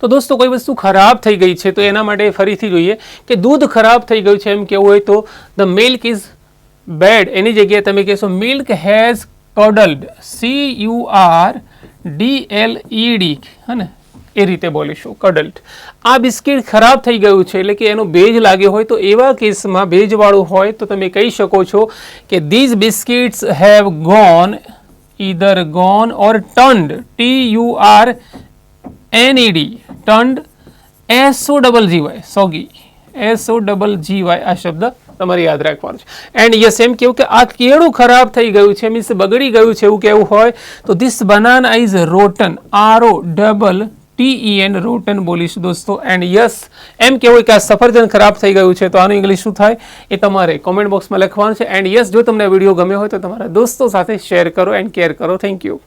તો દોસ્તો કોઈ વસ્તુ ખરાબ થઈ ગઈ છે તો એના માટે ફરીથી જોઈએ કે દૂધ ખરાબ થઈ ગયું છે એમ કેવું હોય તો ધ મિલ્ક ઇઝ બેડ, એની જગ્યાએ તમે કહેશો મિલ્ક હેઝ કડલ્ડ, CURDLED, હે ને, એ રીતે બોલીશું કડલ્ટ. આ બિસ્કિટ ખરાબ થઈ ગયું છે એટલે કે એનો ભેજ લાગ્યો હોય તો એવા કેસમાં ભેજવાળું હોય તો તમે કહી શકો છો કે these biscuits have gone, either gone or turned, TURNED, turned, SOGGY, soggy, SOGGY, આ શબ્દ તમારે યાદ રાખવાનો છે. એન્ડ યસ એમ કેવું કે આ કેળું ખરાબ થઈ ગયું છે, મીન્સ બગડી ગયું છે એવું કેવું હોય તો this banana is rotten, ROTTEN, rotten બોલીશું દોસ્તો. એન્ડ યસ એમ કેવું કે આ સફરજન ખરાબ થઈ ગયું છે તો આનું ઇંગ્લિશ શું થાય એ તમારે કોમેન્ટ બોક્સમાં લખવાનું છે. એન્ડ યસ જો તમને વિડીયો ગમ્યો હોય તો તમારા દોસ્તો સાથે શેર કરો એન્ડ કેર કરો. Thank you.